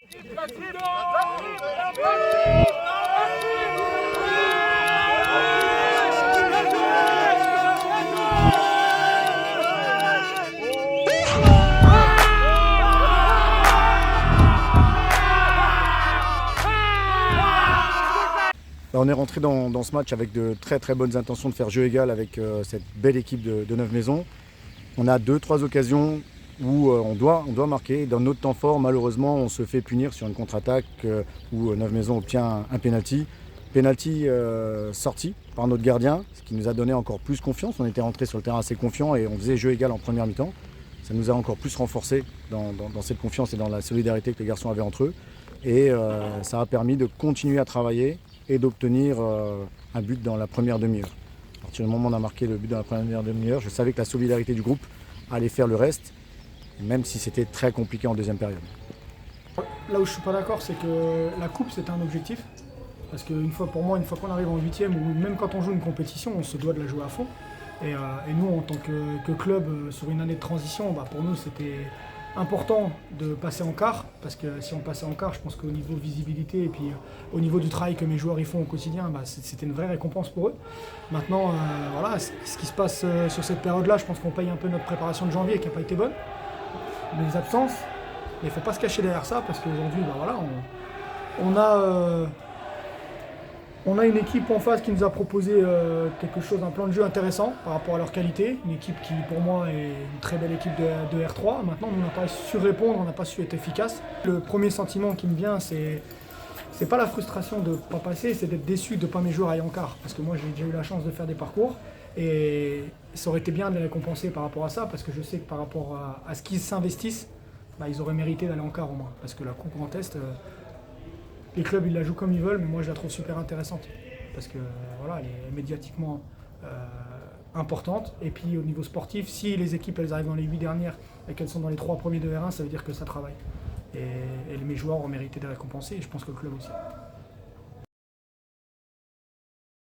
On est rentré dans ce match avec de très bonnes intentions de faire jeu égal avec cette belle équipe de Neuve-Maisons. On a 2-3 occasions où on doit marquer. Dans notre temps fort, malheureusement, on se fait punir sur une contre-attaque où Neuve-Maisons obtient un penalty. Penalty sorti par notre gardien, ce qui nous a donné encore plus confiance. On était rentré sur le terrain assez confiant et on faisait jeu égal en première mi-temps. Ça nous a encore plus renforcé dans cette confiance et dans la solidarité que les garçons avaient entre eux. Et ça a permis de continuer à travailler et d'obtenir un but dans la première demi-heure. À partir du moment où on a marqué le but dans la première demi-heure, je savais que la solidarité du groupe allait faire le reste, même si c'était très compliqué en deuxième période. Là où je ne suis pas d'accord, c'est que la coupe, c'était un objectif. Parce qu'une fois qu'on arrive en huitième, ou même quand on joue une compétition, on se doit de la jouer à fond. Et nous, en tant que club, sur une année de transition, pour nous, c'était important de passer en quart, parce que si on passait en quart, je pense qu'au niveau visibilité et puis au niveau du travail que mes joueurs y font au quotidien, c'était une vraie récompense pour eux. Maintenant, voilà, ce qui se passe sur cette période-là, je pense qu'on paye un peu notre préparation de janvier qui n'a pas été bonne, les absences, mais il ne faut pas se cacher derrière ça, parce qu'aujourd'hui, voilà, on a une équipe en face qui nous a proposé quelque chose, un plan de jeu intéressant par rapport à leur qualité. Une équipe qui, pour moi, est une très belle équipe de R3. Maintenant, on n'a pas su répondre, on n'a pas su être efficace. Le premier sentiment qui me vient, c'est pas la frustration de ne pas passer, c'est d'être déçu de ne pas mes joueurs aillent en quart. Parce que moi, j'ai déjà eu la chance de faire des parcours. Et ça aurait été bien de les récompenser par rapport à ça, parce que je sais que par rapport à ce qu'ils s'investissent, ils auraient mérité d'aller en quart au moins. Parce que la Coupe Grand Est, les clubs ils la jouent comme ils veulent, mais moi je la trouve super intéressante. Parce que voilà, elle est médiatiquement importante. Et puis au niveau sportif, si les équipes elles arrivent dans les 8 dernières et qu'elles sont dans les 3 premiers de R1, ça veut dire que ça travaille. Et mes joueurs ont mérité de récompenser, et je pense que le club aussi.